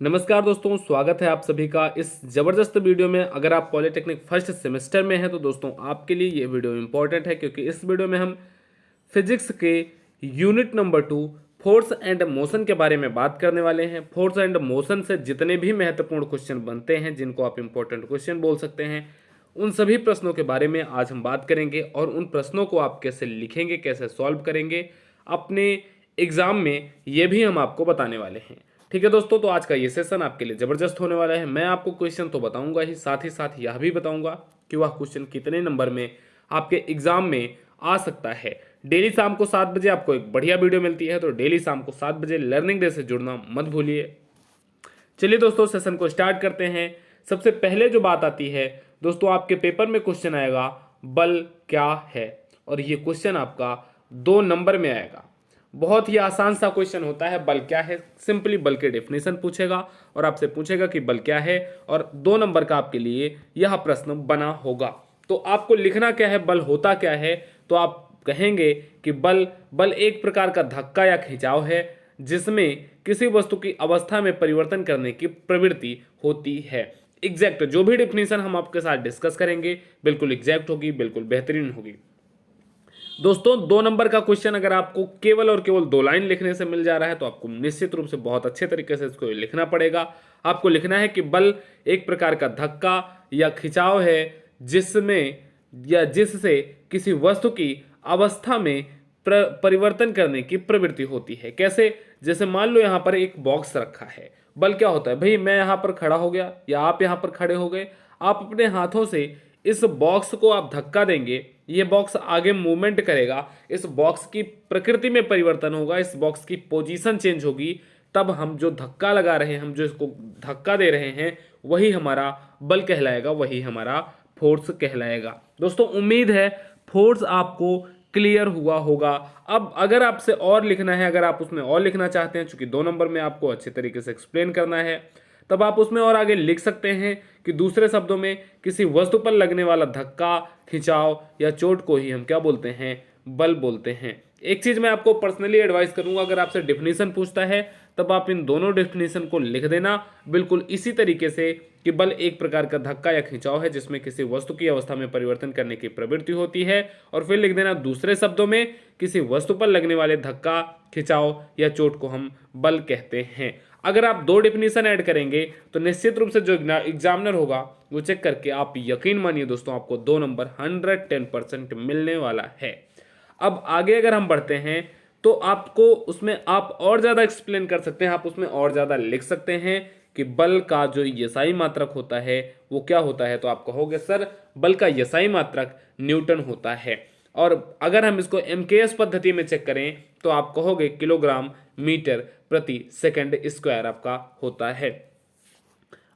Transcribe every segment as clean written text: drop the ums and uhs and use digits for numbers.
नमस्कार दोस्तों, स्वागत है आप सभी का इस ज़बरदस्त वीडियो में। अगर आप पॉलिटेक्निक फर्स्ट सेमेस्टर में हैं तो दोस्तों आपके लिए ये वीडियो इंपॉर्टेंट है, क्योंकि इस वीडियो में हम फिजिक्स के unit number 2 force and motion के बारे में बात करने वाले हैं। फोर्स एंड मोशन से जितने भी महत्वपूर्ण क्वेश्चन बनते हैं, जिनको आप इंपॉर्टेंट क्वेश्चन बोल सकते हैं, उन सभी प्रश्नों के बारे में आज हम बात करेंगे और उन प्रश्नों को आप कैसे लिखेंगे, कैसे सॉल्व करेंगे अपने एग्जाम में, ये भी हम आपको बताने वाले हैं। ठीक है दोस्तों, तो आज का ये सेशन आपके लिए ज़बरदस्त होने वाला है। मैं आपको क्वेश्चन तो बताऊंगा ही साथ यह भी बताऊंगा कि वह क्वेश्चन कितने नंबर में आपके एग्जाम में आ सकता है। डेली शाम को 7 बजे आपको एक बढ़िया वीडियो मिलती है, तो डेली शाम को 7 बजे लर्निंग डे से जुड़ना मत भूलिए। चलिए दोस्तों, सेशन को स्टार्ट करते हैं। सबसे पहले जो बात आती है दोस्तों, आपके पेपर में क्वेश्चन आएगा बल क्या है, और ये क्वेश्चन आपका 2 नंबर में आएगा। बहुत ही आसान सा क्वेश्चन होता है, बल क्या है। सिंपली बल के डेफिनेशन पूछेगा और आपसे पूछेगा कि बल क्या है, और 2 नंबर का आपके लिए यह प्रश्न बना होगा। तो आपको लिखना क्या है, बल होता क्या है। तो आप कहेंगे कि बल एक प्रकार का धक्का या खिंचाव है, जिसमें किसी वस्तु की अवस्था में परिवर्तन करने की प्रवृत्ति होती है। एग्जैक्ट जो भी डेफिनेशन हम आपके साथ डिस्कस करेंगे बिल्कुल एग्जैक्ट होगी, बिल्कुल बेहतरीन होगी। दोस्तों 2 नंबर का क्वेश्चन अगर आपको केवल और केवल 2 लाइन लिखने से मिल जा रहा है, तो आपको निश्चित रूप से बहुत अच्छे तरीके से इसको लिखना पड़ेगा। आपको लिखना है कि बल एक प्रकार का धक्का या खिंचाव है, जिसमें या जिससे किसी वस्तु की अवस्था में परिवर्तन करने की प्रवृत्ति होती है। कैसे? जैसे मान लो यहाँ पर एक बॉक्स रखा है। बल क्या होता है भाई, मैं यहाँ पर खड़ा हो गया या आप यहाँ पर खड़े हो गए, आप अपने हाथों से इस बॉक्स को आप धक्का देंगे, ये बॉक्स आगे मूवमेंट करेगा, इस बॉक्स की प्रकृति में परिवर्तन होगा, इस बॉक्स की पोजीशन चेंज होगी, तब हम जो धक्का लगा रहे हैं, हम जो इसको धक्का दे रहे हैं, वही हमारा बल कहलाएगा, वही हमारा फोर्स कहलाएगा। दोस्तों उम्मीद है फोर्स आपको क्लियर हुआ होगा। अब अगर आपसे और लिखना है, अगर आप उसमें और लिखना चाहते हैं, चूंकि 2 नंबर में आपको अच्छे तरीके से एक्सप्लेन करना है, तब आप उसमें और आगे लिख सकते हैं कि दूसरे शब्दों में किसी वस्तु पर लगने वाला धक्का, खिंचाव या चोट को ही हम क्या बोलते हैं, बल बोलते हैं। एक चीज मैं आपको पर्सनली एडवाइस करूंगा, अगर आपसे डेफिनेशन पूछता है तब आप इन दोनों डेफिनेशन को लिख देना बिल्कुल इसी तरीके से कि बल एक प्रकार का धक्का या खिंचाव है, जिसमें किसी वस्तु की अवस्था में परिवर्तन करने की प्रवृत्ति होती है, और फिर लिख देना दूसरे शब्दों में किसी वस्तु पर लगने वाले धक्का, खिंचाव या चोट को हम बल कहते हैं। अगर आप 2 डेफिनेशन ऐड करेंगे तो निश्चित रूप से जो एग्जामिनर होगा वो चेक करके, आप यकीन मानिए दोस्तों, आपको 2 नंबर 110% मिलने वाला है। अब आगे अगर हम बढ़ते हैं तो आपको उसमें आप और ज़्यादा एक्सप्लेन कर सकते हैं, आप उसमें और ज़्यादा लिख सकते हैं कि बल का जो यसाई मात्रक होता है वो क्या होता है। तो आप कहोगे सर बल का यसाई मात्रक न्यूटन होता है, और अगर हम इसको एमकेएस पद्धति में चेक करें तो आप कहोगे किलोग्राम मीटर प्रति सेकंड स्क्वायर आपका होता है।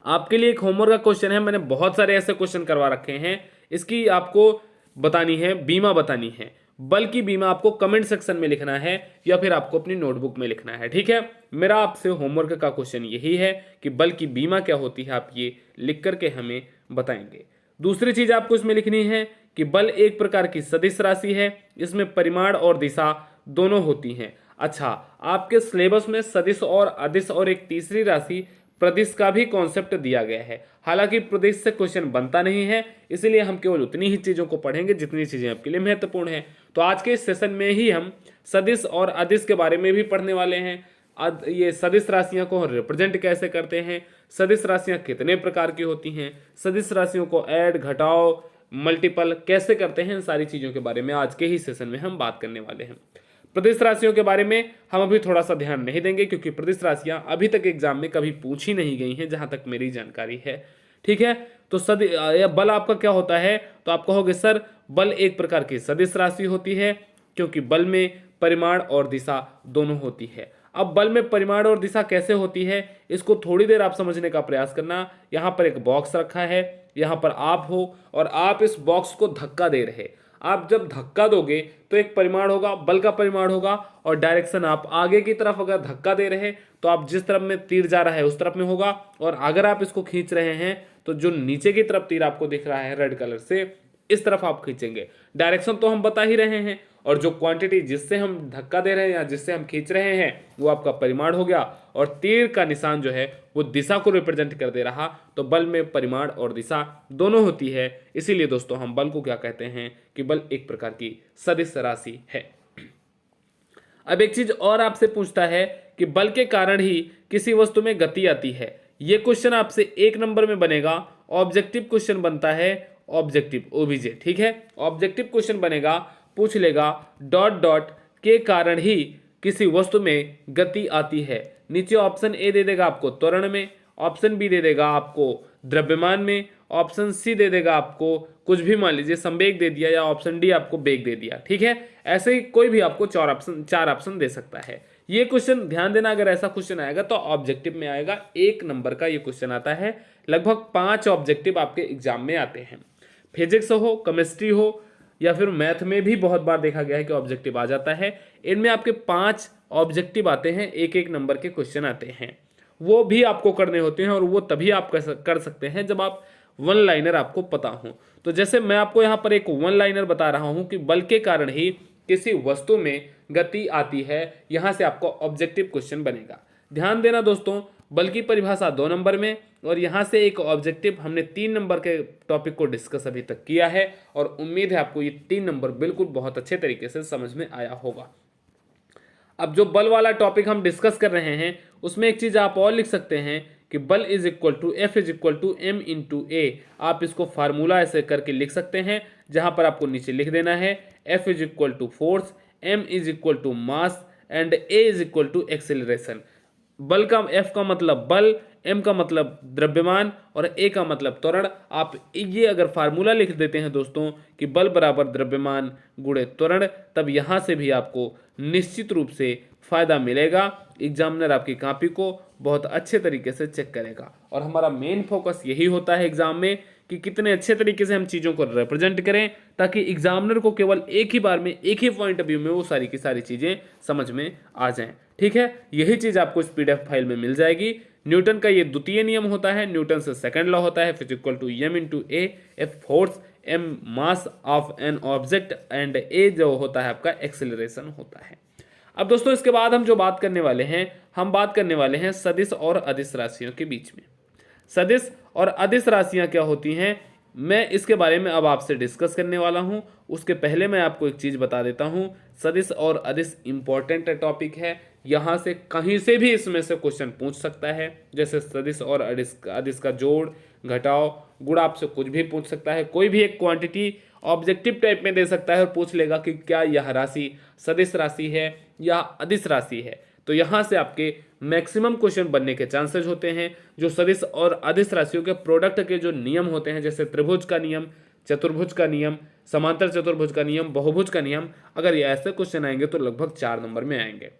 आपके लिए एक होमवर्क का क्वेश्चन है, मैंने बहुत सारे ऐसे क्वेश्चन करवा रखे हैं, इसकी आपको बतानी है, बीमा बतानी है। बल की बीमा आपको कमेंट सेक्शन में लिखना है या फिर आपको अपनी नोटबुक में लिखना है। ठीक है, मेरा आपसे होमवर्क का क्वेश्चन यही है कि बल की बीमा क्या होती है, आप ये लिख करके हमें बताएंगे। दूसरी चीज आपको इसमें लिखनी है कि बल एक प्रकार की सदिश राशि है, इसमें परिमाण और दिशा दोनों होती हैं। अच्छा, आपके सिलेबस में सदिश और अदिश और एक तीसरी राशि प्रदिश का भी कॉन्सेप्ट दिया गया है। हालांकि प्रदिश से क्वेश्चन बनता नहीं है, इसलिए हम केवल उतनी ही चीज़ों को पढ़ेंगे जितनी चीज़ें आपके लिए महत्वपूर्ण हैं। तो आज के इस सेशन में ही हम सदिश और अदिश के बारे में भी पढ़ने वाले हैं। ये सदिश राशियां को रिप्रेजेंट कैसे करते हैं, सदिश राशियां कितने प्रकार की होती हैं, सदिश राशियों को ऐड, घटाओ, मल्टीपल कैसे करते हैं, इन सारी चीज़ों के बारे में आज के ही सेशन में हम बात करने वाले हैं। प्रदिश राशियों के बारे में हम अभी थोड़ा सा ध्यान नहीं देंगे, क्योंकि प्रदिश राशियां अभी तक एग्जाम में कभी पूछी नहीं गई हैं, जहां तक मेरी जानकारी है। ठीक है, तो बल आपका क्या होता है, तो आप कहोगे सर बल एक प्रकार की सदिश राशि होती है, क्योंकि बल में परिमाण और दिशा दोनों होती है। अब बल में परिमाण और दिशा कैसे होती है, इसको थोड़ी देर आप समझने का प्रयास करना। यहाँ पर एक बॉक्स रखा है, यहाँ पर आप हो और आप इस बॉक्स को धक्का दे रहे। आप जब धक्का दोगे तो एक परिमाण होगा, बल का परिमाण होगा, और डायरेक्शन आप आगे की तरफ अगर धक्का दे रहे तो आप जिस तरफ में तीर जा रहा है उस तरफ में होगा, और अगर आप इसको खींच रहे हैं तो जो नीचे की तरफ तीर आपको दिख रहा है रेड कलर से, इस तरफ आप खींचेंगे। डायरेक्शन तो हम बता ही रहे हैं, और जो क्वांटिटी जिससे हम धक्का दे रहे हैं या जिससे हम खींच रहे हैं वो आपका परिमाण हो गया, और तीर का निशान जो है वो दिशा को रिप्रेजेंट कर दे रहा। तो बल में परिमाण और दिशा दोनों होती है, इसीलिए दोस्तों हम बल को क्या कहते हैं कि बल एक प्रकार की सदिश राशि है। अब एक चीज और आपसे पूछता है कि बल के कारण ही किसी वस्तु में गति आती है। ये क्वेश्चन आपसे 1 नंबर में बनेगा, ऑब्जेक्टिव क्वेश्चन बनता है, ऑब्जेक्टिव ओबीजे, ठीक है। ऑब्जेक्टिव क्वेश्चन बनेगा, पूछ लेगा डॉट डॉट के कारण ही किसी वस्तु में गति आती है। नीचे ऑप्शन ए दे देगा आपको त्वरण में, ऑप्शन बी दे देगा आपको द्रव्यमान में, ऑप्शन सी दे देगा आपको कुछ भी, मान लीजिए संवेग दे दिया, या ऑप्शन डी आपको वेग दे दिया, ठीक है। ऐसे ही कोई भी आपको चार ऑप्शन दे सकता है। ये क्वेश्चन ध्यान देना, अगर ऐसा क्वेश्चन आएगा तो ऑब्जेक्टिव में आएगा, 1 नंबर का ये क्वेश्चन आता है। लगभग 5 ऑब्जेक्टिव आपके एग्जाम में आते हैं। फिजिक्स हो, केमिस्ट्री हो, या फिर मैथ में भी बहुत बार देखा गया है कि ऑब्जेक्टिव आ जाता है। इनमें आपके 5 ऑब्जेक्टिव आते हैं, 1-1 नंबर के क्वेश्चन आते हैं। वो भी आपको करने होते हैं, और वो तभी आप कर सकते हैं जब आप वन लाइनर आपको पता हो। तो जैसे मैं आपको यहाँ पर एक वन लाइनर बता रहा हूँ कि बल के कारण ही किसी वस्तु में गति आती है, यहाँ से आपको ऑब्जेक्टिव क्वेश्चन बनेगा। ध्यान देना दोस्तों, बल की परिभाषा 2 नंबर में, और यहाँ से एक ऑब्जेक्टिव। हमने 3 नंबर के टॉपिक को डिस्कस अभी तक किया है, और उम्मीद है आपको ये 3 नंबर बिल्कुल बहुत अच्छे तरीके से समझ में आया होगा। अब जो बल वाला टॉपिक हम डिस्कस कर रहे हैं उसमें एक चीज आप और लिख सकते हैं कि बल is equal to F is equal to M into A. आप इसको फार्मूला ऐसे करके लिख सकते हैं, जहां पर आपको नीचे लिख देना है F is equal to force, M is equal to mass and A is equal to acceleration. बल का एफ का मतलब बल, एम का मतलब द्रव्यमान और ए का मतलब त्वरण। आप ये अगर फार्मूला लिख देते हैं दोस्तों कि बल बराबर द्रव्यमान गुणे त्वरण, तब यहाँ से भी आपको निश्चित रूप से फायदा मिलेगा। एग्जामिनर आपकी कॉपी को बहुत अच्छे तरीके से चेक करेगा, और हमारा मेन फोकस यही होता है एग्जाम में कि कितने अच्छे तरीके से हम चीज़ों को रिप्रेजेंट करें, ताकि एग्जामिनर को केवल एक ही बार में एक ही पॉइंट ऑफ व्यू में वो सारी की सारी चीज़ें समझ में आ जाएं। ठीक है, यही चीज़ आपको इस PDF फाइल में मिल जाएगी। न्यूटन का ये द्वितीय नियम होता है, न्यूटन से सेकंड लॉ होता है, F equal to M into A, F force, M mass of an object and A जो होता है आपका एक्सेलरेशन होता है। अब दोस्तों इसके बाद हम जो बात करने वाले हैं, हम बात करने वाले हैं सदिश और अदिश राशियों के बीच में। सदिश और अदिश राशियां क्या होती हैं, मैं इसके बारे में अब आपसे डिस्कस करने वाला हूं। उसके पहले मैं आपको एक चीज़ बता देता हूं, सदिश और अदिश इंपॉर्टेंट टॉपिक है, यहाँ से कहीं से भी इसमें से क्वेश्चन पूछ सकता है। जैसे सदिश और अदिश का जोड़, घटाव, गुणा आपसे कुछ भी पूछ सकता है। कोई भी एक क्वांटिटी ऑब्जेक्टिव टाइप में दे सकता है और पूछ लेगा कि क्या यह राशि सदिश राशि है या अदिश राशि है। तो यहाँ से आपके मैक्सिमम क्वेश्चन बनने के चांसेस होते हैं। जो सदिश और अदिश राशियों के प्रोडक्ट के जो नियम होते हैं, जैसे त्रिभुज का नियम, चतुर्भुज का नियम, समांतर चतुर्भुज का नियम, बहुभुज का नियम, अगर ये ऐसे क्वेश्चन आएंगे तो लगभग 4 नंबर में आएंगे।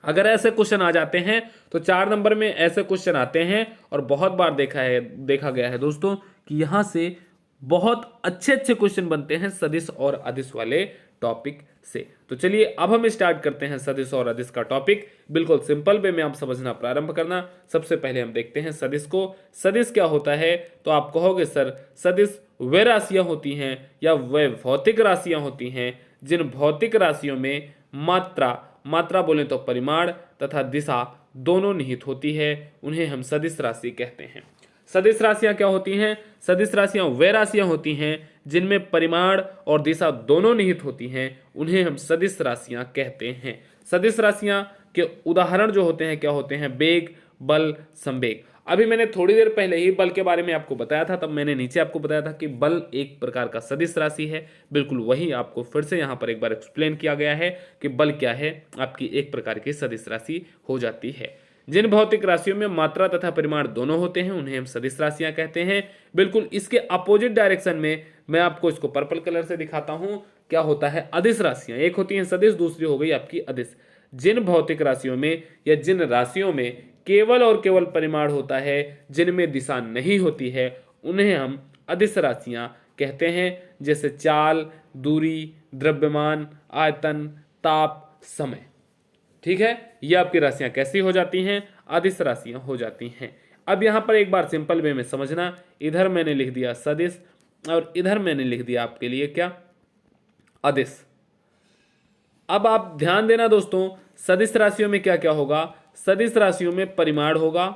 अगर ऐसे क्वेश्चन आ जाते हैं तो 4 नंबर में ऐसे क्वेश्चन आते हैं, और बहुत बार देखा गया है दोस्तों कि यहाँ से बहुत अच्छे अच्छे क्वेश्चन बनते हैं सदिश और अदिश वाले टॉपिक से। तो चलिए अब हम स्टार्ट करते हैं सदिश और अदिश का टॉपिक। बिल्कुल सिंपल वे में आप समझना प्रारंभ करना। सबसे पहले हम देखते हैं सदिश को। सदिश क्या होता है, तो आप कहोगे सर सदिश वे राशियां होती हैं या वे भौतिक राशियां होती हैं जिन भौतिक राशियों में मात्रा बोले तो परिमाण तथा दिशा दोनों निहित होती है, उन्हें हम सदिश राशि कहते हैं। सदिश राशियां क्या होती हैं, सदिश राशियां वे राशियां होती हैं जिनमें परिमाण और दिशा दोनों निहित होती हैं, उन्हें हम सदिश राशियां कहते हैं। सदिश राशियां के उदाहरण जो होते हैं क्या होते हैं, वेग, बल, संवेग। अभी मैंने थोड़ी देर पहले ही बल के बारे में आपको बताया था, तब मैंने नीचे आपको बताया था कि बल एक प्रकार का सदिश राशि है। बिल्कुल वही आपको फिर से यहाँ पर एक बार एक्सप्लेन किया गया है कि बल क्या है, आपकी एक प्रकार की सदिश राशि हो जाती है। जिन भौतिक राशियों में मात्रा तथा परिमाण दोनों होते हैं उन्हें हम सदिश राशियां कहते हैं। बिल्कुल इसके अपोजिट डायरेक्शन में मैं आपको इसको पर्पल कलर से दिखाता हूं, क्या होता है अदिश राशियां। एक होती हैं सदिश, दूसरी हो गई आपकी अदिश। जिन भौतिक राशियों में या जिन राशियों में केवल और केवल परिमाण होता है, जिनमें दिशा नहीं होती है, उन्हें हम अदिश राशियां कहते हैं। जैसे चाल, दूरी, द्रव्यमान, आयतन, ताप, समय। ठीक है, ये आपकी राशियां कैसी हो जाती हैं, अदिश राशियां हो जाती हैं। अब यहां पर एक बार सिंपल वे में समझना, इधर मैंने लिख दिया सदिश और इधर मैंने लिख दिया आपके लिए क्या, अदिश। अब आप ध्यान देना दोस्तों, सदिश राशियों में क्या क्या होगा, सदिश राशियों में परिमाण होगा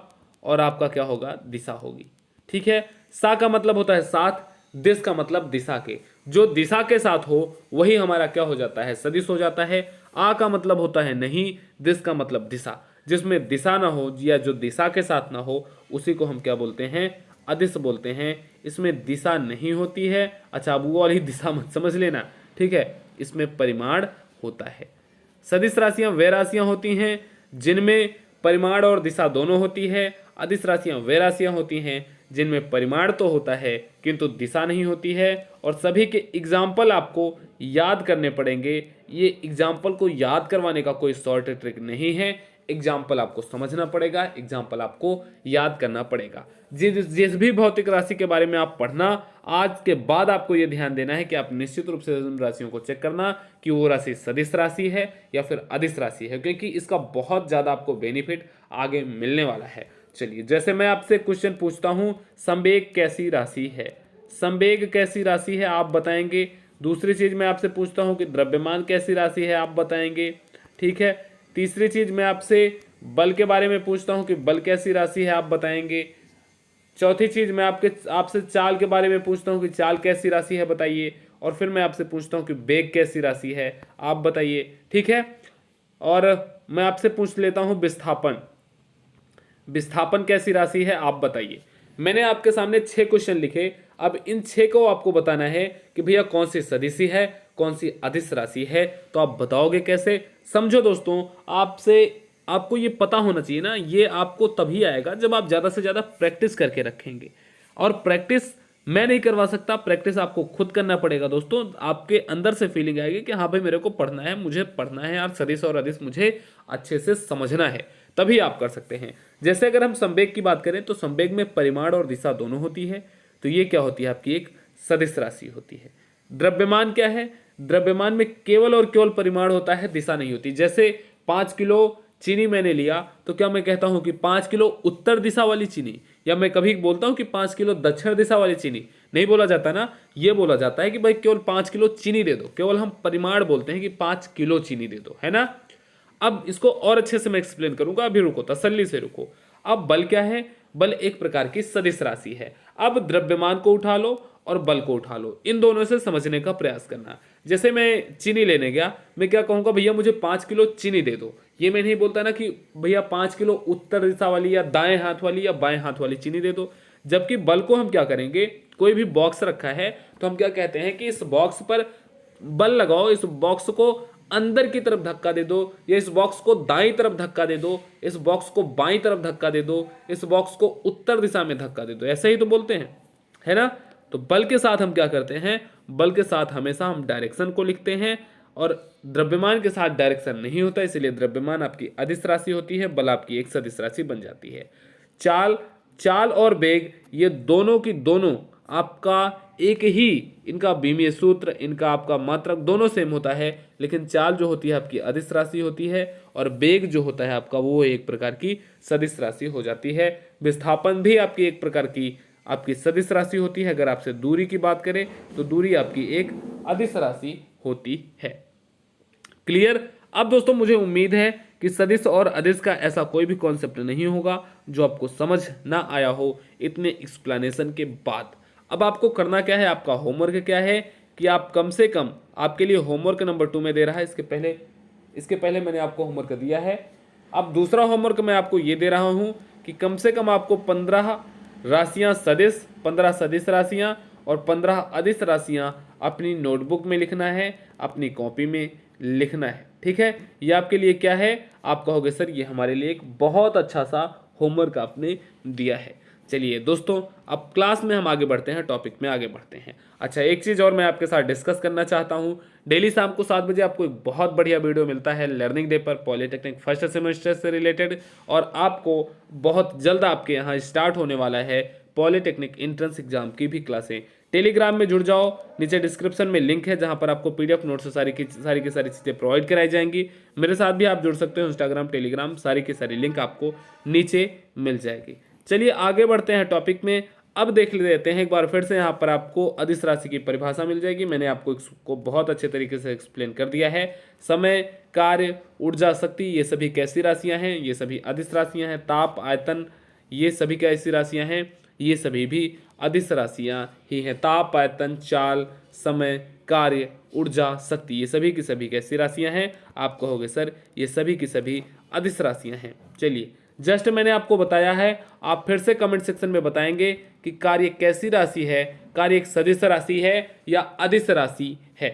और आपका क्या होगा, दिशा होगी। ठीक है, सा का मतलब होता है साथ, दिश का मतलब दिशा के, जो दिशा के साथ हो वही हमारा क्या हो जाता है, सदिश हो जाता है। आ का मतलब होता है नहीं, दिश का मतलब दिशा, जिसमें दिशा ना हो या जो दिशा के साथ ना हो उसी को हम क्या बोलते हैं, अदिश बोलते हैं। इसमें दिशा नहीं होती है, अच्छा अब वो वाली दिशा मत समझ लेना, ठीक है, इसमें परिमाण होता है। सदिश राशियां वे राशियां होती हैं जिनमें परिमाण और दिशा दोनों होती है। अदिश राशियां वे राशियां होती हैं जिनमें परिमाण तो होता है किंतु दिशा नहीं होती है। और सभी के एग्जाम्पल आपको याद करने पड़ेंगे। ये एग्जाम्पल को याद करवाने का कोई शॉर्ट ट्रिक नहीं है, एग्जाम्पल आपको समझना पड़ेगा, एग्जाम्पल आपको याद करना पड़ेगा। जिस भी भौतिक राशि के बारे में आप पढ़ना, आज के बाद आपको यह ध्यान देना है कि आप निश्चित रूप से उन राशियों को चेक करना कि वो राशि सदिश राशि है या फिर अदिश राशि है, क्योंकि इसका बहुत ज़्यादा आपको बेनिफिट आगे मिलने वाला है। चलिए, जैसे मैं आपसे क्वेश्चन पूछता हूँ, संवेग कैसी राशि है, संवेग कैसी राशि है आप बताएंगे। दूसरी चीज मैं आपसे पूछता हूँ कि द्रव्यमान कैसी राशि है, आप बताएंगे। ठीक है, तीसरी चीज मैं आपसे बल के बारे में पूछता हूँ कि बल कैसी राशि है, आप बताएंगे। चौथी चीज मैं आपसे चाल के बारे में पूछता हूँ कि चाल कैसी राशि है, बताइए। और फिर मैं आपसे पूछता हूँ कि वेग कैसी राशि है, आप बताइए। ठीक है, और मैं आपसे पूछ लेता हूँ विस्थापन, विस्थापन कैसी राशि है, आप बताइए। मैंने आपके सामने 6 क्वेश्चन लिखे, अब इन 6 को आपको बताना है कि भैया कौन सी सदिशी है, कौन सी अदिश राशि है। तो आप बताओगे कैसे, समझो दोस्तों, आपको ये पता होना चाहिए ना, ये आपको तभी आएगा जब आप ज़्यादा से ज़्यादा प्रैक्टिस करके रखेंगे। और प्रैक्टिस मैं नहीं करवा सकता, प्रैक्टिस आपको खुद करना पड़ेगा दोस्तों। आपके अंदर से फीलिंग आएगी कि हाँ भाई मेरे को पढ़ना है, मुझे पढ़ना है यार, सदिश और अदिश मुझे अच्छे से समझना है, तभी आप कर सकते हैं। जैसे अगर हम संवेग की बात करें तो संवेग में परिमाण और दिशा दोनों होती है, तो ये क्या होती है, आपकी एक सदिश राशि होती है। द्रव्यमान क्या है, द्रव्यमान में केवल और केवल परिमाण होता है, दिशा नहीं होती। जैसे 5 किलो चीनी मैंने लिया, तो क्या मैं कहता हूं कि 5 किलो उत्तर दिशा वाली चीनी, या मैं कभी बोलता हूं कि 5 किलो दक्षिण दिशा वाली चीनी, नहीं बोला जाता ना। ये बोला जाता है कि भाई केवल 5 किलो चीनी दे दो, केवल हम परिमाण बोलते हैं कि 5 किलो चीनी दे दो, है ना। अब इसको और अच्छे से मैं एक्सप्लेन करूंगा, अभी रुको, तसल्ली से रुको। अब बल क्या है, बल एक प्रकार की सदिश राशि है। अब द्रव्यमान को उठा लो और बल को उठा लो, इन दोनों से समझने का प्रयास करना। जैसे मैं चीनी लेने गया, मैं क्या कहूंगा, भैया मुझे 5 किलो चीनी दे दो। ये मैं नहीं बोलता ना कि भैया 5 किलो उत्तर दिशा वाली या दाएं हाथ वाली या बाएं हाथ वाली चीनी दे दो। जबकि बल को हम क्या करेंगे, कोई भी बॉक्स रखा है तो हम क्या कहते हैं कि इस बॉक्स पर बल लगाओ, इस बॉक्स को अंदर की तरफ धक्का दे दो, या इस बॉक्स को दाईं तरफ धक्का दे दो, इस बॉक्स को बाईं तरफ धक्का दे दो, इस बॉक्स को उत्तर दिशा में धक्का दे दो, ऐसे ही तो बोलते हैं, है ना। तो बल के साथ हम क्या करते हैं, बल के साथ हमेशा हम डायरेक्शन को लिखते हैं, और द्रव्यमान के साथ डायरेक्शन नहीं होता, इसलिए द्रव्यमान आपकी अदिश राशि होती है, बल आपकी एक सदिश राशि बन जाती है। चाल, चाल और वेग ये दोनों की दोनों आपका एक ही, इनका बीमीय सूत्र, इनका आपका मात्रक दोनों सेम होता है, लेकिन चाल जो होती है आपकी अदिश राशि होती है, और वेग जो होता है आपका वो एक प्रकार की सदिश राशि हो जाती है। विस्थापन भी आपकी एक प्रकार की आपकी सदिश राशि होती है। अगर आपसे दूरी की बात करें तो दूरी आपकी एक अदिश राशि होती है। क्लियर। अब दोस्तों मुझे उम्मीद है कि सदिश और अदिश का ऐसा कोई भी कॉन्सेप्ट नहीं होगा जो आपको समझ ना आया हो इतने एक्सप्लेनेशन के बाद। अब आपको करना क्या है, आपका होमवर्क क्या है कि आप कम से कम, आपके लिए होमवर्क नंबर 2 में दे रहा है, इसके पहले मैंने आपको होमवर्क दिया है। अब दूसरा होमवर्क मैं आपको ये दे रहा हूँ कि कम से कम आपको 15 राशियाँ सदिश, 15 सदिश राशियाँ और 15 अदिश राशियाँ अपनी नोटबुक में लिखना है, अपनी कॉपी में लिखना है। ठीक है, ये आपके लिए क्या है, आप कहोगे सर ये हमारे लिए एक बहुत अच्छा सा होमवर्क आपने दिया है। चलिए दोस्तों, अब क्लास में हम आगे बढ़ते हैं, टॉपिक में आगे बढ़ते हैं। अच्छा, एक चीज़ और मैं आपके साथ डिस्कस करना चाहता हूँ। डेली शाम को 7 बजे आपको एक बहुत बढ़िया वीडियो मिलता है लर्निंग डे पर, पॉलिटेक्निक फर्स्ट सेमेस्टर से रिलेटेड, और आपको बहुत जल्द आपके यहाँ स्टार्ट होने वाला है पॉलिटेक्निक एंट्रेंस एग्जाम की भी क्लासें। टेलीग्राम में जुड़ जाओ, नीचे डिस्क्रिप्शन में लिंक है जहां पर आपको पीडीएफ नोट्स से सारी की सारी चीज़ें प्रोवाइड कराई जाएंगी। मेरे साथ भी आप जुड़ सकते हो, इंस्टाग्राम, टेलीग्राम, सारी की सारी लिंक आपको नीचे मिल जाएगी। चलिए आगे बढ़ते हैं टॉपिक में। अब देख लेते हैं एक बार फिर से, यहाँ पर आपको अदिश राशि की परिभाषा मिल जाएगी। मैंने आपको इसको बहुत अच्छे तरीके से एक्सप्लेन कर दिया है। समय, कार्य, ऊर्जा, शक्ति, ये सभी कैसी राशियां हैं? ये सभी अदिश राशियां हैं। ताप, आयतन, ये सभी कैसी राशियां हैं? ये सभी भी अदिश राशियां ही हैं। ताप, आयतन, चाल, समय, कार्य, ऊर्जा, शक्ति, ये सभी की सभी कैसी राशियां हैं? आप कहोगे सर ये सभी की सभी अदिश राशियां हैं। चलिए, जस्ट मैंने आपको बताया है, आप फिर से कमेंट सेक्शन में बताएंगे कि कार्य कैसी राशि है, कार्य एक सदिश राशि है या अदिश राशि है।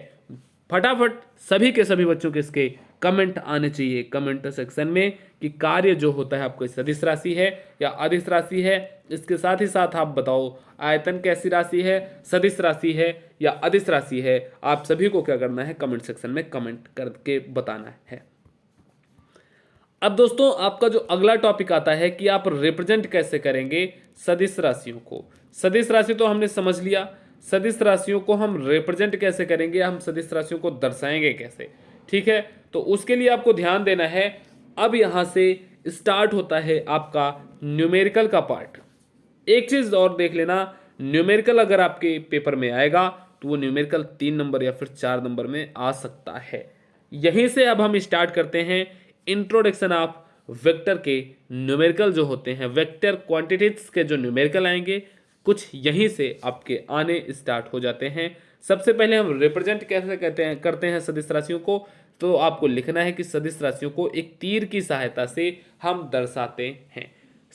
फटाफट सभी के सभी बच्चों के इसके कमेंट आने चाहिए कमेंट सेक्शन में कि कार्य जो होता है आपको सदिश राशि है या अदिश राशि है। इसके साथ ही साथ आप बताओ आयतन कैसी राशि है, सदिश राशि है या अदिश राशि है। आप सभी को क्या करना है, कमेंट सेक्शन में कमेंट करके बताना है। अब दोस्तों आपका जो अगला टॉपिक आता है कि आप रिप्रेजेंट कैसे करेंगे सदिश राशियों को। सदिश राशि तो हमने समझ लिया, सदिश राशियों को हम रिप्रेजेंट कैसे करेंगे, हम सदिश राशियों को दर्शाएंगे कैसे, ठीक है। तो उसके लिए आपको ध्यान देना है। अब यहाँ से स्टार्ट होता है आपका न्यूमेरिकल का पार्ट। एक चीज और देख लेना, न्यूमेरिकल अगर आपके पेपर में आएगा तो वो न्यूमेरिकल 3 नंबर या फिर 4 नंबर में आ सकता है। यहीं से अब हम स्टार्ट करते हैं इंट्रोडक्शन ऑफ वेक्टर के न्यूमेरिकल जो होते हैं, वेक्टर क्वांटिटीज के जो न्यूमेरिकल आएंगे कुछ यहीं से आपके आने स्टार्ट हो जाते हैं। सबसे पहले हम रिप्रेजेंट कैसे करते हैं सदिश राशियों को। तो आपको लिखना है कि सदिश राशियों को एक तीर की सहायता से हम दर्शाते हैं।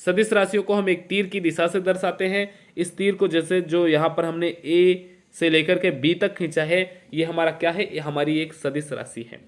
सदिश राशियों को हम एक तीर की दिशा से दर्शाते हैं। इस तीर को जैसे जो यहाँ पर हमने ए से लेकर के बी तक खींचा है, ये हमारा क्या है, ये हमारी एक सदिश राशि है।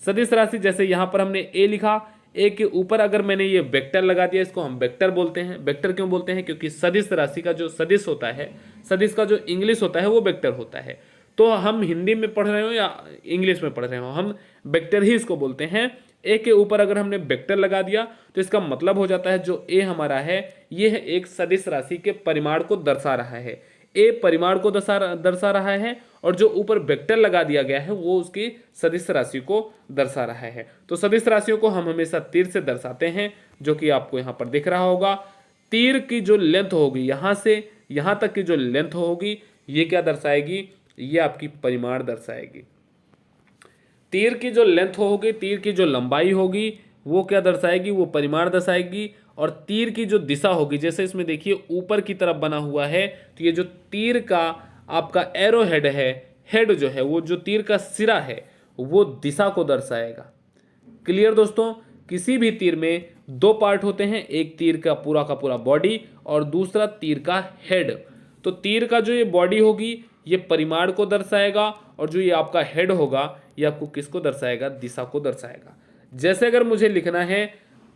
सदिश राशि जैसे यहाँ पर हमने ए लिखा, ए के ऊपर अगर मैंने ये वेक्टर लगा दिया, इसको हम वेक्टर बोलते हैं। वेक्टर क्यों बोलते हैं? क्योंकि सदिश राशि का जो सदिश होता है, सदिश का जो इंग्लिश होता है वो वेक्टर होता है। तो हम हिंदी में पढ़ रहे हो या इंग्लिश में पढ़ रहे हो, हम वेक्टर ही इसको बोलते हैं। ए के ऊपर अगर हमने वेक्टर लगा दिया तो इसका मतलब हो जाता है जो ए हमारा है ये है एक सदिश राशि के परिमाण को दर्शा रहा है। ए परिमाण को दर्शा रहा है और जो ऊपर वेक्टर लगा दिया गया है वो उसकी सदिश राशि को दर्शा रहा है। तो सदिश राशियों को हम हमेशा तीर से दर्शाते हैं, जो कि आपको यहाँ पर दिख रहा होगा। तीर की जो लेंथ होगी यहाँ से यहाँ तक की जो लेंथ होगी ये क्या दर्शाएगी, ये आपकी परिमाण दर्शाएगी। तीर की जो लेंथ होगी, तीर की जो लंबाई होगी वो क्या दर्शाएगी, वो परिमाण दर्शाएगी। और तीर की जो दिशा होगी, जैसे इसमें देखिए ऊपर की तरफ बना हुआ है, तो ये जो तीर का आपका एरो हेड है, हेड जो है वो जो तीर का सिरा है वो दिशा को दर्शाएगा। क्लियर दोस्तों? किसी भी तीर में 2 पार्ट होते हैं, एक तीर का पूरा बॉडी और दूसरा तीर का हेड। तो तीर का जो ये बॉडी होगी ये परिमाण को दर्शाएगा और जो ये आपका हेड होगा ये आपको किसको दर्शाएगा, दिशा को दर्शाएगा। जैसे अगर मुझे लिखना है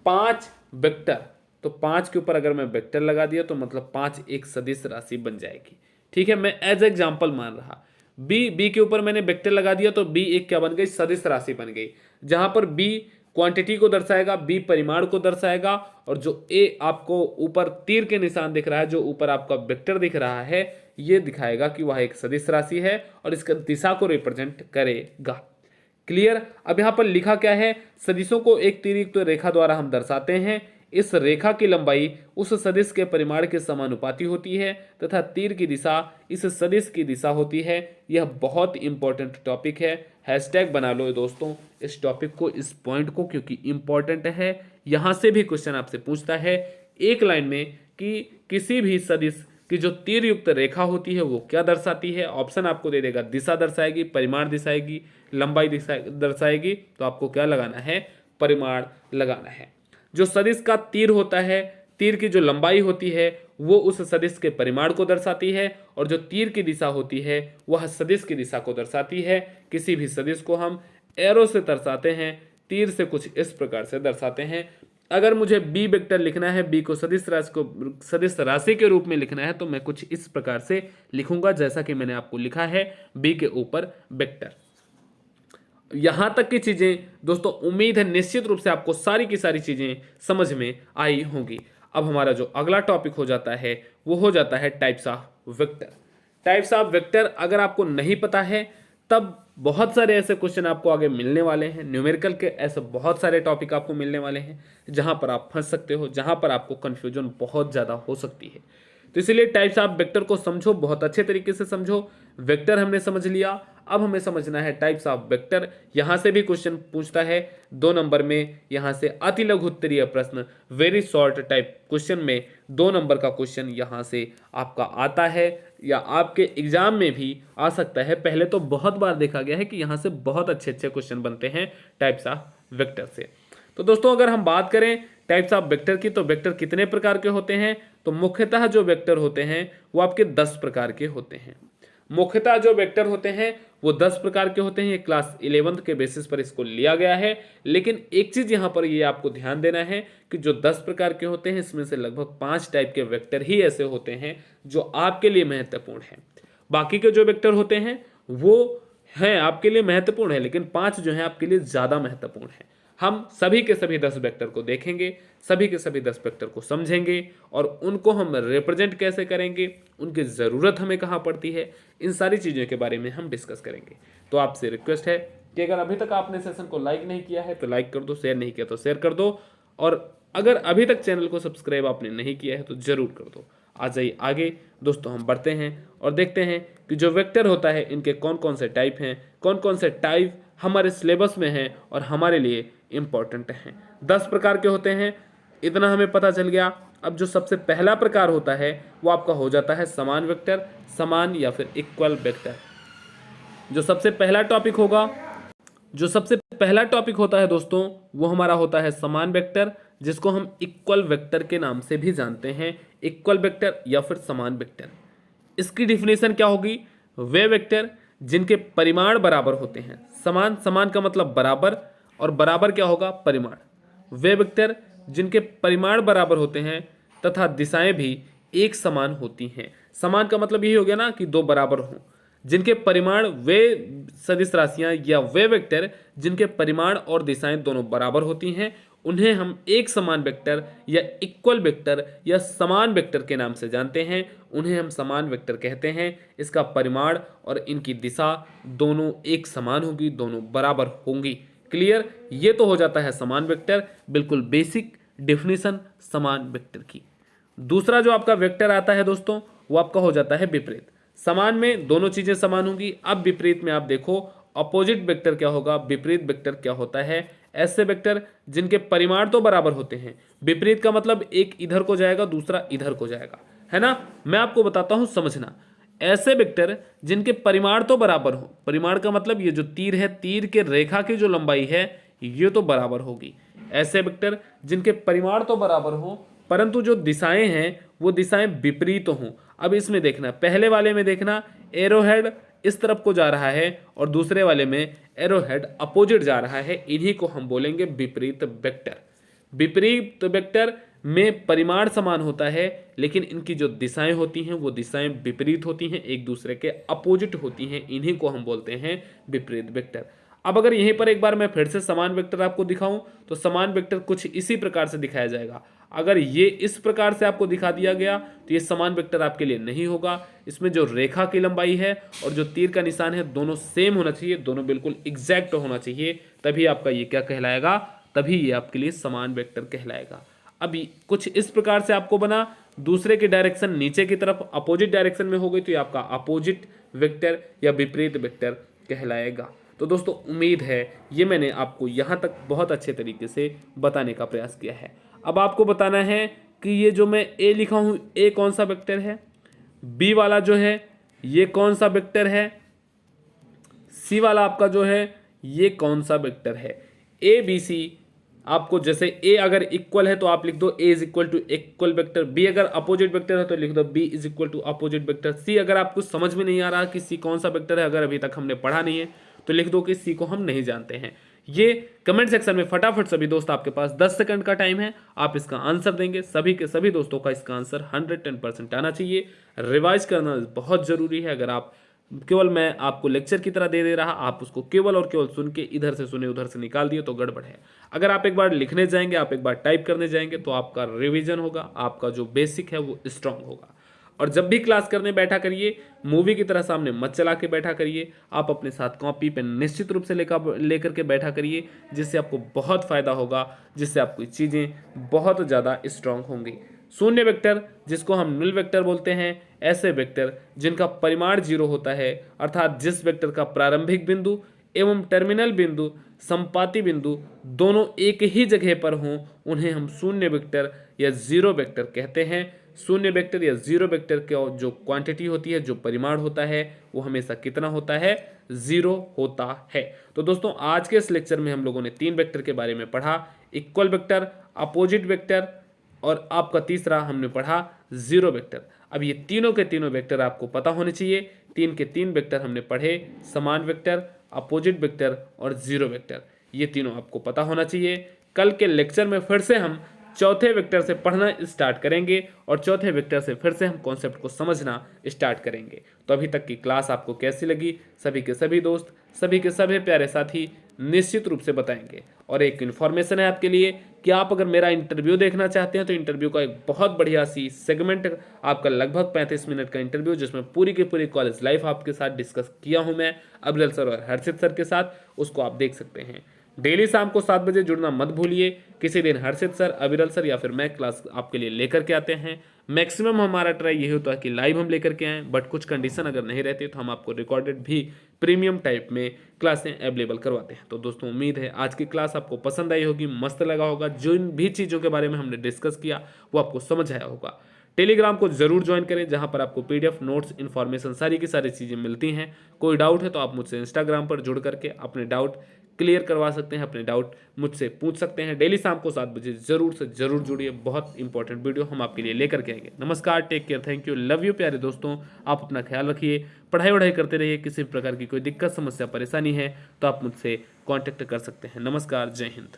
5 वेक्टर, तो 5 के ऊपर अगर मैं वेक्टर लगा दिया तो मतलब 5 एक सदिश राशि बन जाएगी। ठीक है, मैं एज एग्जाम्पल मान रहा। बी के ऊपर मैंने वेक्टर लगा दिया तो बी एक क्या बन गई, सदिश राशि बन गई। जहां पर बी क्वांटिटी को दर्शाएगा, बी परिमाण को दर्शाएगा और जो ए आपको ऊपर तीर के निशान दिख रहा है, जो ऊपर आपका वेक्टर दिख रहा है, ये दिखाएगा कि वह एक सदिश राशि है और इसका दिशा को रिप्रेजेंट करेगा। क्लियर? अब यहाँ पर लिखा क्या है, सदिशों को एक तिर्यक रेखा द्वारा हम दर्शाते हैं। इस रेखा की लंबाई उस सदिश के परिमाण के समानुपाती होती है तथा तीर की दिशा इस सदिश की दिशा होती है। यह बहुत इंपॉर्टेंट टॉपिक है। हैशटैग बना लो दोस्तों इस टॉपिक को, इस पॉइंट को, क्योंकि इंपॉर्टेंट है। यहाँ से भी क्वेश्चन आपसे पूछता है एक लाइन में कि किसी भी सदिश कि जो तीर युक्त रेखा होती है वो क्या दर्शाती है। ऑप्शन आपको दे देगा, दिशा दर्शाएगी, परिमाण दर्शाएगी, लंबाई दर्शाएगी। तो आपको क्या लगाना है, परिमाण लगाना है। जो सदिश का तीर होता है, तीर की जो लंबाई होती है वो उस सदिश के परिमाण को दर्शाती है और जो तीर की दिशा होती है वह सदिश की दिशा को दर्शाती है। किसी भी सदिश को हम एरो से दर्शाते हैं, तीर से कुछ इस प्रकार से दर्शाते हैं। अगर मुझे बी वेक्टर लिखना है, बी को सदिश राशि के रूप में लिखना है तो मैं कुछ इस प्रकार से लिखूंगा जैसा कि मैंने आपको लिखा है, बी के ऊपर वेक्टर। यहां तक की चीजें दोस्तों उम्मीद है निश्चित रूप से आपको सारी की सारी चीजें समझ में आई होंगी। अब हमारा जो अगला टॉपिक हो जाता है वो हो जाता है types of vector. Types of vector अगर आपको नहीं पता है तब बहुत सारे ऐसे क्वेश्चन आपको आगे मिलने वाले हैं। न्यूमेरिकल के ऐसे बहुत सारे टॉपिक आपको मिलने वाले हैं जहां पर आप फंस सकते हो, जहां पर आपको कंफ्यूजन बहुत ज़्यादा हो सकती है। तो इसीलिए टाइप्स ऑफ वेक्टर को समझो, बहुत अच्छे तरीके से समझो। वेक्टर हमने समझ लिया, अब हमें समझना है टाइप्स ऑफ वेक्टर। यहां से भी क्वेश्चन पूछता है 2 नंबर में, यहां से अति लघु उत्तरीय प्रश्न वेरी शॉर्ट टाइप क्वेश्चन में 2 नंबर का क्वेश्चन यहां से आपका आता है या आपके एग्जाम में भी आ सकता है। पहले तो बहुत बार देखा गया है कि यहां से बहुत अच्छे अच्छे क्वेश्चन बनते हैं टाइप्स ऑफ वेक्टर से। तो दोस्तों अगर हम बात करें टाइप्स ऑफ वेक्टर की, तो वेक्टर कितने प्रकार के होते हैं? तो मुख्यतः जो वेक्टर होते हैं वो आपके 10 प्रकार के होते हैं। मुख्यतः जो वेक्टर होते हैं वो 10 प्रकार के होते हैं। ये क्लास 11th के बेसिस पर इसको लिया गया है। लेकिन एक चीज यहां पर ये आपको ध्यान देना है कि जो 10 प्रकार के होते हैं इसमें से लगभग 5 टाइप के वेक्टर ही ऐसे होते हैं जो आपके लिए महत्वपूर्ण है। बाकी के जो वेक्टर होते हैं वो हैं आपके लिए महत्वपूर्ण है, लेकिन 5 जो है आपके लिए ज्यादा महत्वपूर्ण है। हम सभी के सभी 10 वेक्टर को देखेंगे, सभी के सभी 10 वेक्टर को समझेंगे और उनको हम रिप्रेजेंट कैसे करेंगे, उनकी ज़रूरत हमें कहाँ पड़ती है, इन सारी चीज़ों के बारे में हम डिस्कस करेंगे। तो आपसे रिक्वेस्ट है कि अगर अभी तक आपने सेशन को लाइक नहीं किया है तो लाइक कर दो, शेयर नहीं किया तो शेयर कर दो, और अगर अभी तक चैनल को सब्सक्राइब आपने नहीं किया है तो ज़रूर कर दो। आ जाइए आगे दोस्तों, हम बढ़ते हैं और देखते हैं कि जो वेक्टर होता है इनके कौन कौन से टाइप हैं, कौन कौन से टाइप हमारे सिलेबस में हैं और हमारे लिए इम्पॉर्टेंट हैं। 10 प्रकार के होते हैं, इतना हमें पता चल गया। अब जो सबसे पहला प्रकार होता है वो आपका हो जाता है समान वेक्टर, समान या फिर इक्वल वेक्टर। जो सबसे पहला टॉपिक होगा, जो सबसे पहला टॉपिक होता है दोस्तों वो हमारा होता है समान वेक्टर, जिसको हम इक्वल वेक्टर के नाम से भी जानते हैं। इक्वल वेक्टर या फिर समान वेक्टर, इसकी डिफिनेशन क्या होगी? वे वेक्टर जिनके परिमाण बराबर होते हैं। समान, समान का मतलब बराबर, और बराबर क्या होगा? परिमाण। वे वेक्टर जिनके परिमाण बराबर होते हैं तथा दिशाएं भी एक समान होती हैं। समान का मतलब यही हो गया ना कि दो बराबर हों। जिनके परिमाण, वे सदिश राशियां या वे वेक्टर जिनके परिमाण और दिशाएं दोनों बराबर होती हैं, उन्हें हम एक समान वेक्टर या इक्वल वेक्टर या समान वेक्टर के नाम से जानते हैं। उन्हें हम समान वेक्टर कहते हैं। इसका परिमाण और इनकी दिशा दोनों एक समान होगी, दोनों बराबर होंगी। क्लियर? ये तो हो जाता है समान वेक्टर, बिल्कुल बेसिक डेफिनेशन समान वेक्टर की। दूसरा जो आपका वेक्टर आता है दोस्तों वो आपका हो जाता है विपरीत। समान में दोनों चीजें समान होंगी। अब विपरीत में आप देखो अपोजिट वेक्टर क्या होगा, विपरीत वेक्टर क्या होता है? ऐसे वेक्टर जिनके परिमाण तो बराबर होते हैं। विपरीत का मतलब एक इधर को जाएगा, दूसरा इधर को जाएगा, है ना? मैं आपको बताता हूं, समझना। ऐसे वेक्टर जिनके परिमाण तो बराबर हो, परिमाण का मतलब ये जो तीर है, तीर के रेखा की जो लंबाई है ये तो बराबर होगी। ऐसे वेक्टर जिनके परिमाण तो बराबर हो परंतु जो दिशाएं हैं वो दिशाएं विपरीत हों। अब इसमें देखना, पहले वाले में देखना एरोहेड इस तरफ को जा रहा है और दूसरे वाले में एरोहेड अपोजिट जा रहा है। इन्हीं को हम बोलेंगे विपरीत वेक्टर। विपरीत वेक्टर में परिमाण समान होता है लेकिन इनकी जो दिशाएं होती हैं वो दिशाएं विपरीत होती हैं, एक दूसरे के अपोजिट होती हैं। इन्हीं को हम बोलते हैं विपरीत वेक्टर। अब अगर यहीं पर एक बार मैं फिर से समान वेक्टर आपको दिखाऊं तो समान वेक्टर कुछ इसी प्रकार से दिखाया जाएगा। अगर ये इस प्रकार से आपको दिखा दिया गया तो ये समान वेक्टर आपके लिए नहीं होगा। इसमें जो रेखा की लंबाई है और जो तीर का निशान है दोनों सेम होना चाहिए, दोनों बिल्कुल एग्जैक्ट होना चाहिए, तभी आपका ये क्या कहलाएगा? तभी ये आपके लिए समान वेक्टर कहलाएगा। अभी कुछ इस प्रकार से आपको बना, दूसरे की डायरेक्शन नीचे की तरफ अपोजिट डायरेक्शन में हो गई तो ये आपका अपोजिट वेक्टर या विपरीत वेक्टर कहलाएगा। तो दोस्तों उम्मीद है ये मैंने आपको यहाँ तक बहुत अच्छे तरीके से बताने का प्रयास किया है। अब आपको बताना है कि ये जो मैं ए लिखा हूँ, ए कौन सा वेक्टर है, बी वाला जो है ये कौन सा वेक्टर है, सी वाला आपका जो है ये कौन सा वेक्टर है। ए बी सी आपको, जैसे ए अगर इक्वल है तो आप लिख दो A is equal to equal vector, B अगर अपोजिट वेक्टर है तो लिख दो B is equal to opposite vector, C अगर आपको समझ में नहीं आ रहा कि सी कौन सा वेक्टर है, अगर अभी तक हमने पढ़ा नहीं है तो लिख दो कि सी को हम नहीं जानते हैं। ये कमेंट सेक्शन में फटाफट सभी दोस्त, आपके पास 10 सेकंड का टाइम है, आप इसका आंसर देंगे। सभी के सभी दोस्तों का इसका आंसर 110% आना चाहिए। रिवाइज करना बहुत जरूरी है। अगर आप केवल मैं आपको लेक्चर की तरह दे रहा, आप उसको केवल और केवल सुन के इधर से सुने उधर से निकाल दिए तो गड़बड़ है। अगर आप एक बार लिखने जाएंगे, आप एक बार टाइप करने जाएंगे तो आपका रिवीजन होगा, आपका जो बेसिक है वो स्ट्रांग होगा। और जब भी क्लास करने बैठा करिए, मूवी की तरह सामने मत चला के बैठा करिए। आप अपने साथ कॉपी पेन निश्चित रूप से लेकर के बैठा करिए, जिससे आपको बहुत फ़ायदा होगा, जिससे आपकी चीज़ें बहुत ज़्यादा स्ट्रांग होंगी। शून्य वेक्टर जिसको हम null वेक्टर बोलते हैं, ऐसे वेक्टर जिनका परिमाण 0 होता है, अर्थात जिस वेक्टर का प्रारंभिक बिंदु एवं टर्मिनल बिंदु संपाती बिंदु दोनों एक ही जगह पर हों, उन्हें हम शून्य वेक्टर या जीरो वेक्टर कहते हैं। शून्य वेक्टर या जीरो वेक्टर का जो क्वांटिटी होती है, जो परिमाण होता है, वो हमेशा कितना होता है? 0 होता है। तो दोस्तों आज के इस लेक्चर में हम लोगों ने 3 वेक्टर के बारे में पढ़ा, इक्वल वेक्टर, अपोजिट वेक्टर और आपका तीसरा हमने पढ़ा जीरो वेक्टर। अब ये तीनों के तीनों वेक्टर आपको पता होने चाहिए। 3 के 3 वेक्टर हमने पढ़े, समान वेक्टर, अपोजिट वेक्टर और जीरो वेक्टर, ये तीनों आपको पता होना चाहिए। कल के लेक्चर में फिर से हम चौथे वेक्टर से पढ़ना स्टार्ट करेंगे और चौथे वेक्टर से फिर से हम कॉन्सेप्ट को समझना स्टार्ट करेंगे। तो अभी तक की क्लास आपको कैसी लगी, सभी के सभी दोस्त, सभी के सभी प्यारे साथी निश्चित रूप से बताएंगे। और एक इन्फॉर्मेशन है आपके लिए कि आप अगर मेरा इंटरव्यू देखना चाहते हैं तो इंटरव्यू का एक बहुत बढ़िया सी सेगमेंट आपका लगभग 35 मिनट का इंटरव्यू, जिसमें पूरी की पूरी कॉलेज लाइफ आपके साथ डिस्कस किया हूं मैं अविरल सर और हर्षित सर के साथ, उसको आप देख सकते हैं। डेली शाम को 7 बजे जुड़ना मत भूलिए। किसी दिन हर्षित सर, अविरल सर या फिर मैं क्लास आपके लिए लेकर के आते हैं। मैक्सिमम हमारा ट्राई यही होता है कि लाइव हम लेकर के आएँ, बट कुछ कंडीशन अगर नहीं रहती तो हम आपको रिकॉर्डेड भी प्रीमियम टाइप में क्लासें अवेलेबल करवाते हैं। तो दोस्तों उम्मीद है आज की क्लास आपको पसंद आई होगी, मस्त लगा होगा। जिन भी चीज़ों के बारे में हमने डिस्कस किया वो आपको समझ आया होगा। टेलीग्राम को जरूर ज्वाइन करें, जहां पर आपको पीडीएफ, नोट्स, इन्फॉर्मेशन सारी की सारी चीज़ें मिलती हैं। कोई डाउट है तो आप मुझसे इंस्टाग्राम पर जुड़ करके अपने डाउट क्लियर करवा सकते हैं, अपने डाउट मुझसे पूछ सकते हैं। डेली शाम को 7 बजे जरूर से जरूर जुड़िए, बहुत इंपॉर्टेंट वीडियो हम आपके लिए लेकर के आएंगे। नमस्कार, take care, thank you, love you प्यारे दोस्तों। आप अपना ख्याल रखिए, पढ़ाई वढ़ाई करते रहिए। किसी भी प्रकार की कोई दिक्कत, समस्या, परेशानी है तो आप मुझसे कॉन्टेक्ट कर सकते हैं। नमस्कार, जय हिंद।